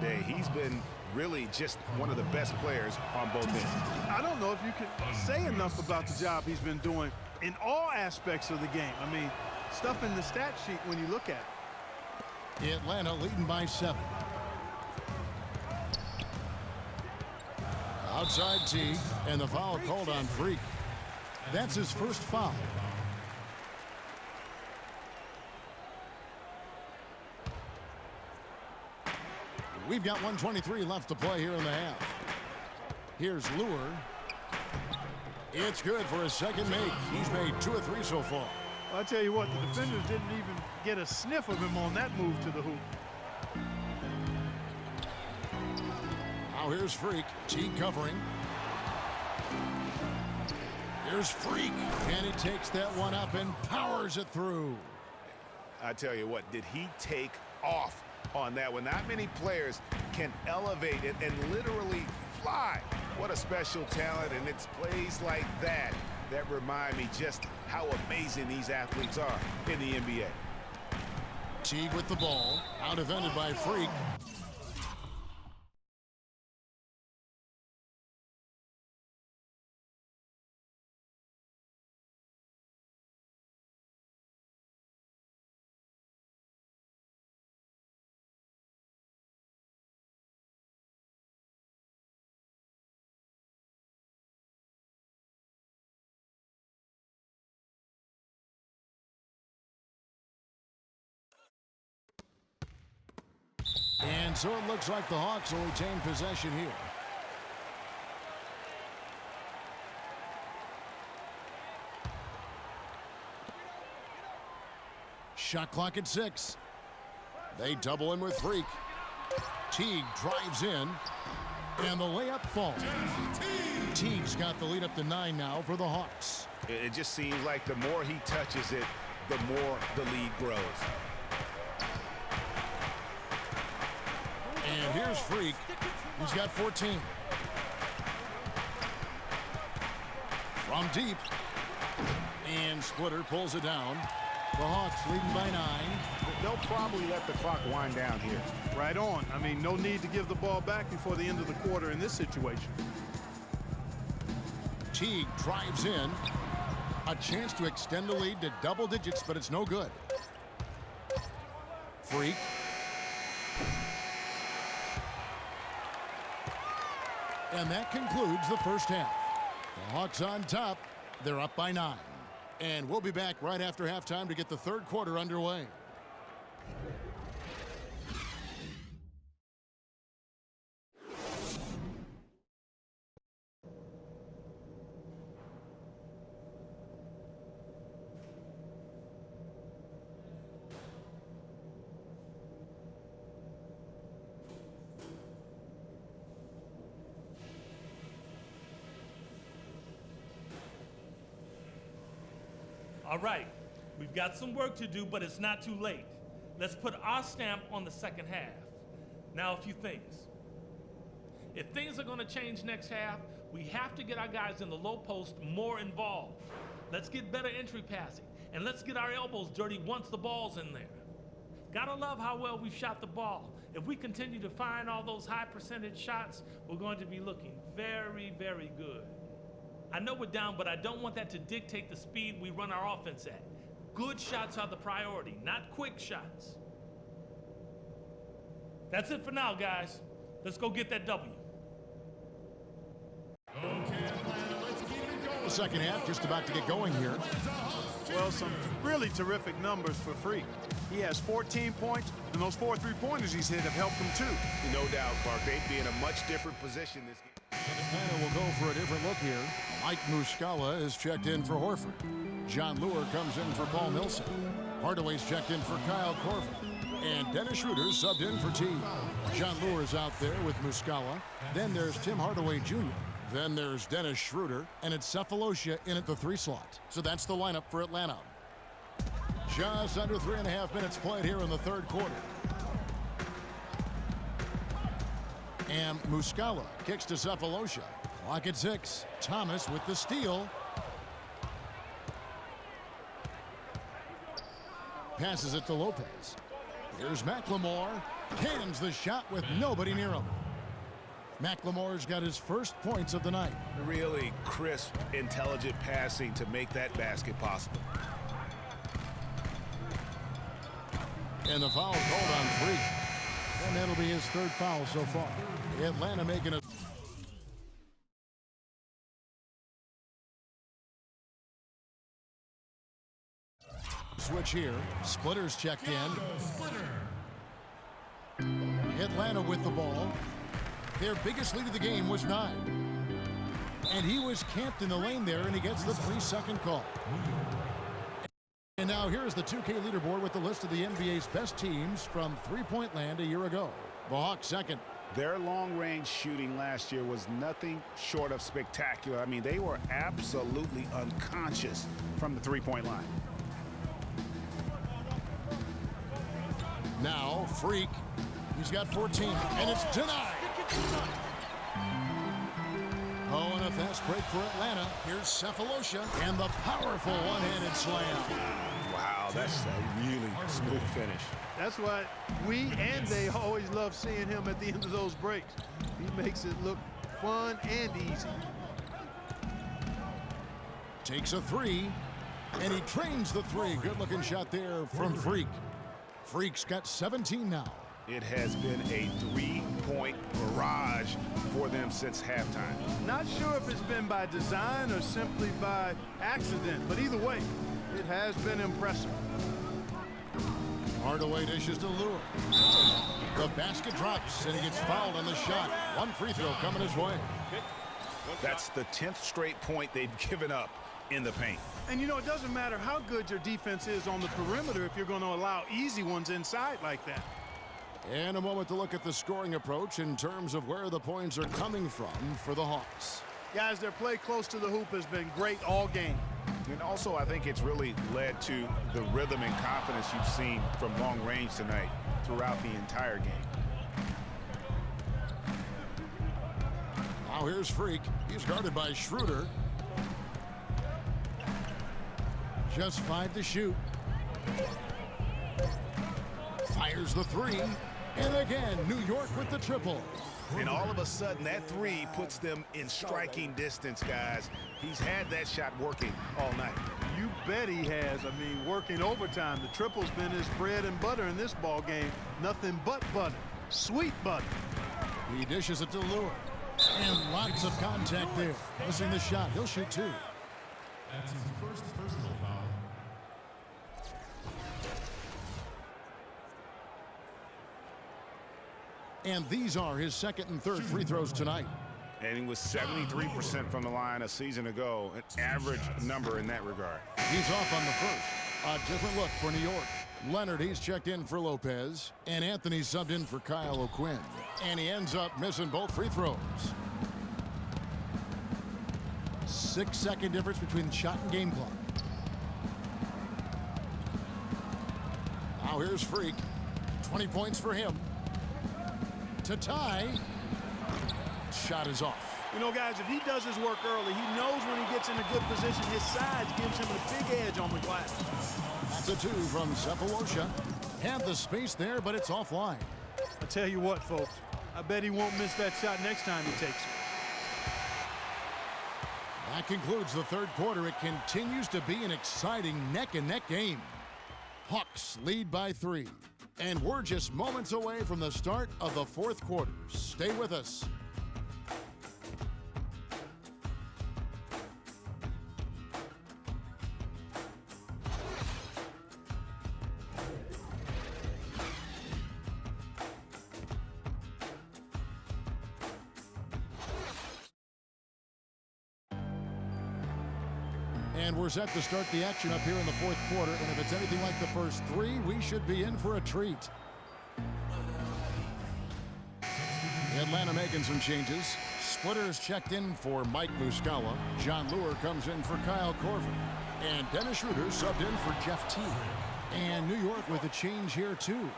today. He's been really just one of the best players on both ends. I don't know if you can say enough about the job he's been doing in all aspects of the game. I mean, stuff in the stat sheet when you look at it. Atlanta leading by 7. Outside T, and the foul called on Freak. That's his first foul. We've got 1:23 left to play here in the half. Here's Lure. It's good for his second make. He's made 2 of 3 so far. Well, I tell you what, the defenders didn't even get a sniff of him on that move to the hoop. Now here's Freak. T covering. Here's Freak. And he takes that one up and powers it through. I tell you what, did he take off on that one? Not many players can elevate it and literally fly. What a special talent, and it's plays like that that remind me just how amazing these athletes are in the NBA. Teague with the ball, out defended by Freak. And so it looks like the Hawks will retain possession here. Shot clock at 6. They double him with Freak. Teague drives in, and the layup falls. Teague's got the lead up to 9 now for the Hawks. It just seems like the more he touches it, the more the lead grows. And here's Freak. He's got 14. From deep. And Splitter pulls it down. The Hawks leading by 9. They'll probably let the clock wind down here. Right on. I mean, no need to give the ball back before the end of the quarter in this situation. Teague drives in. A chance to extend the lead to double digits, but it's no good. Freak. And that concludes the first half. The Hawks on top. They're up by 9. And we'll be back right after halftime to get the third quarter underway. All right, we've got some work to do, but it's not too late. Let's put our stamp on the second half. Now, a few things. If things are going to change next half, we have to get our guys in the low post more involved. Let's get better entry passing, and let's get our elbows dirty once the ball's in there. Gotta love how well we've shot the ball. If we continue to find all those high percentage shots, we're going to be looking very, very good. I know we're down, but I don't want that to dictate the speed we run our offense at. Good shots are the priority, not quick shots. That's it for now, guys. Let's go get that W. The second half just about to get going here. Well, some really terrific numbers for Freak. He has 14 points, and those 4 3-pointers he's hit have helped him too. No doubt, Clark. They'd be in a much different position this game. Atlanta will go for a different look here. Mike Muscala is checked in for Horford. John Lure comes in for Paul Millsap. Hardaway's checked in for Kyle Korver. And Dennis Schroeder subbed in for T. John Lure is out there with Muscala. Then there's Tim Hardaway Jr. Then there's Dennis Schroeder. And it's Cephalosha in at the 3 slot. So that's the lineup for Atlanta. Just under 3.5 minutes played here in the third quarter. And Muscala kicks to Cephalosha. Clock at 6. Thomas with the steal. Passes it to Lopez. Here's McLemore. Cans the shot with nobody near him. McLemore's got his first points of the night. Really crisp, intelligent passing to make that basket possible. And the foul called on Freak. And that'll be his third foul so far. Atlanta making it. Switch here. Splitters checked in. Atlanta with the ball. Their biggest lead of the game was 9. And he was camped in the lane there, and he gets the 3-second call. And now here's the 2K leaderboard with the list of the NBA's best teams from three-point land a year ago. The Hawks second. Their long-range shooting last year was nothing short of spectacular. I mean, they were absolutely unconscious from the three-point line. Now, Freak. He's got 14, and it's denied. Oh, and a fast break for Atlanta. Here's Cephalosha, and the powerful one-handed slam. Wow, that's a really smooth finish. That's why we and they always love seeing him at the end of those breaks. He makes it look fun and easy. Takes a 3, and he trains the 3. Good-looking shot there from Freak. Freak's got 17 now. It has been a three-point barrage for them since halftime. Not sure if it's been by design or simply by accident, but either way, it has been impressive. Hardaway dishes to Lure. The basket drops, and he gets fouled on the shot. One free throw coming his way. That's the 10th straight point they've given up in the paint. And you know, it doesn't matter how good your defense is on the perimeter if you're going to allow easy ones inside like that. And a moment to look at the scoring approach in terms of where the points are coming from for the Hawks. Guys, their play close to the hoop has been great all game. And also, I think it's really led to the rhythm and confidence you've seen from long range tonight throughout the entire game. Now here's Freak. He's guarded by Schroeder. Just 5 to shoot. Fires the 3. And again, New York with the triple. And all of a sudden, that 3 puts them in striking distance, guys. He's had that shot working all night. You bet he has. I mean, working overtime. The triple's been his bread and butter in this ball game. Nothing but butter. Sweet butter. He dishes it to Lure. And lots of contact there. Missing the shot. He'll shoot 2. That's his first personal foul. And these are his second and third free throws tonight. And he was 73% from the line a season ago, an average number in that regard. He's off on the first. A different look for New York. Leonard, he's checked in for Lopez. And Anthony subbed in for Kyle O'Quinn. And he ends up missing both free throws. 6-second difference between shot and game clock. Now here's Freak. 20 points for him. To tie. Shot is off. You know, guys, if he does his work early, he knows when he gets in a good position, his size gives him a big edge on the glass. That's a 2 from Cephalosha. Had the space there, but it's offline. I tell you what, folks, I bet he won't miss that shot next time he takes it. That concludes the third quarter. It continues to be an exciting neck-and-neck game. Hawks lead by 3. And we're just moments away from the start of the fourth quarter. Stay with us. And we're set to start the action up here in the fourth quarter. And if it's anything like the first 3, we should be in for a treat. Atlanta making some changes. Splitters checked in for Mike Muscala. John Lure comes in for Kyle Korver. And Dennis Schroeder subbed in for Jeff Teague. And New York with a change here too.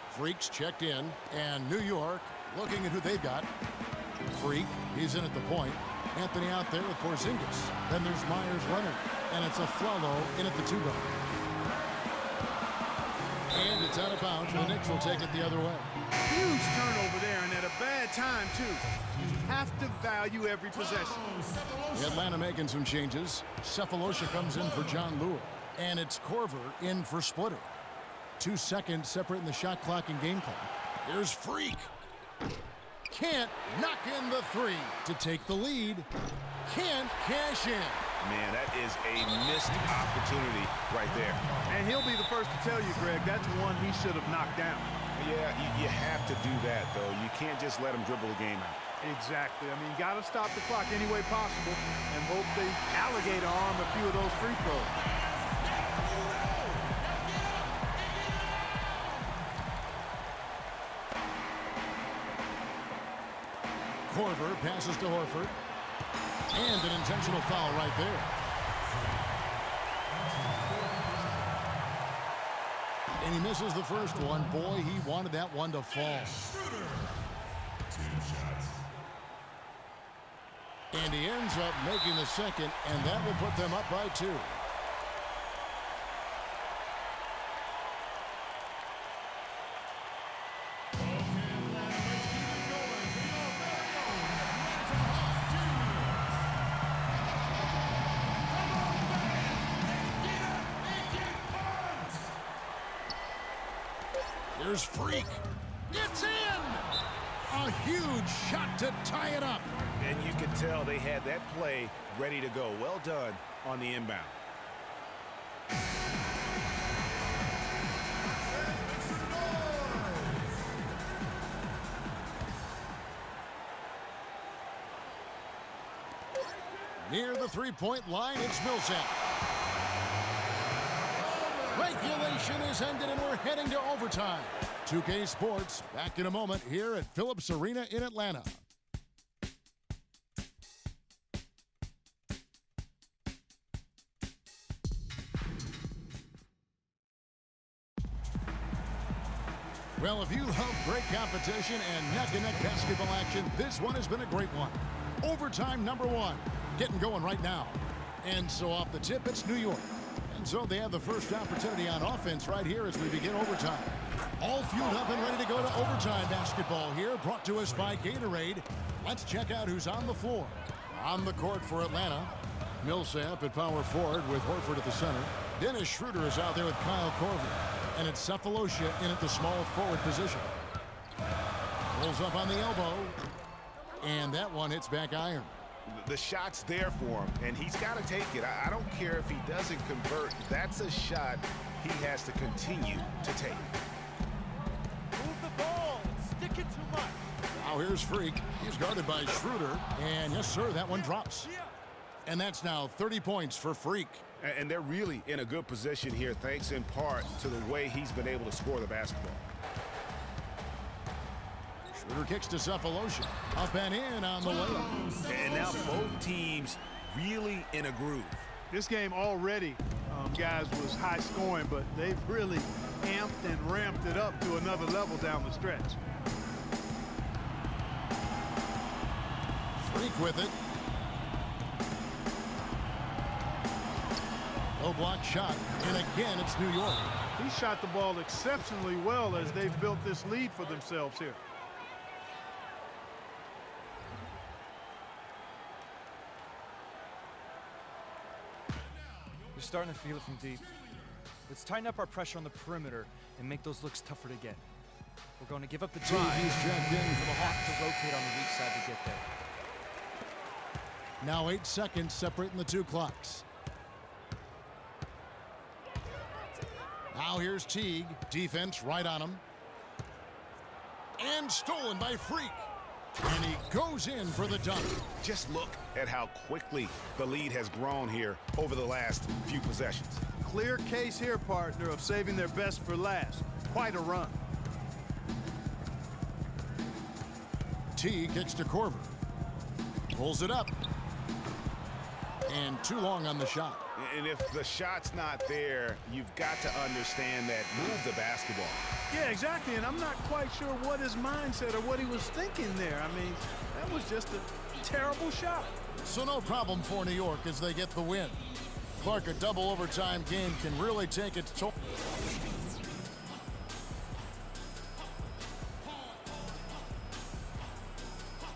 Freak's checked in. And New York looking at who they've got. Freak, he's in at the point. Anthony out there with Porzingis. Then there's Myers Leonard. And it's a Flalo in at the 2-guard. And it's out of bounds. The Knicks will take it the other way. Huge turnover there, and at a bad time, too. You have to value every possession. Atlanta making some changes. Cephalosha comes in for John Lure. And it's Corver in for Splitter. 2 seconds separating the shot clock and game clock. Here's Freak. Can't knock in the 3 to take the lead. Can't cash in. Man, that is a missed opportunity right there. And he'll be the first to tell you, Greg, that's one he should have knocked down. Yeah, you have to do that, though. You can't just let him dribble the game out. Exactly. I mean, you got to stop the clock any way possible and hope they alligator arm a few of those free throws. Corver passes to Horford. And an intentional foul right there. And he misses the first one. Boy, he wanted that one to fall. And he ends up making the second, and that will put them up by 2. Here's Freak. It's in! A huge shot to tie it up. And you could tell they had that play ready to go. Well done on the inbound. Near the three-point line, it's Millsap. Regulation is ended, and we're heading to overtime. 2K Sports back in a moment here at Phillips Arena in Atlanta. Well, if you love great competition and neck-to-neck basketball action, this one has been a great one. Overtime number 1, getting going right now. And so off the tip, it's New York. And so they have the first opportunity on offense right here as we begin overtime. All fueled up and ready to go to overtime basketball here, brought to us by Gatorade. Let's check out who's on the floor. On the court for Atlanta, Millsap at power forward with Horford at the center. Dennis Schroeder is out there with Kyle Korver. And it's Cephalosha in at the small forward position. Rolls up on the elbow. And that one hits back iron. The shot's there for him, and he's got to take it. I don't care if he doesn't convert. That's a shot he has to continue to take. Move the ball. Stick it too much. Now here's Freak. He's guarded by Schroeder. And yes, sir, that one drops. And that's now 30 points for Freak. And they're really in a good position here, thanks in part to the way he's been able to score the basketball. Schroeder kicks to Cephalosha. Up and in on the layup. And now both teams really in a groove. This game already, guys, was high scoring, but they've really amped and ramped it up to another level down the stretch. Freak with it. Low block shot. And again, it's New York. He shot the ball exceptionally well as they've built this lead for themselves here. You're starting to feel it from deep. Let's tighten up our pressure on the perimeter and make those looks tougher to get. We're going to give up the drive. He's checked in. We'll have to rotate on the weak side to get there. Now 8 seconds separating the 2 clocks. Now here's Teague. Defense right on him. And stolen by Freak. And he goes in for the dunk. Just look at how quickly the lead has grown here over the last few possessions. Clear case here, partner, of saving their best for last. Quite a run. Teague kicks to Korver. Pulls it up. And too long on the shot. And if the shot's not there, you've got to understand that move the basketball. Yeah, exactly, and I'm not quite sure what his mindset or what he was thinking there. I mean, that was just a terrible shot. So no problem for New York as they get the win. Clark, a double overtime game can really take its toll.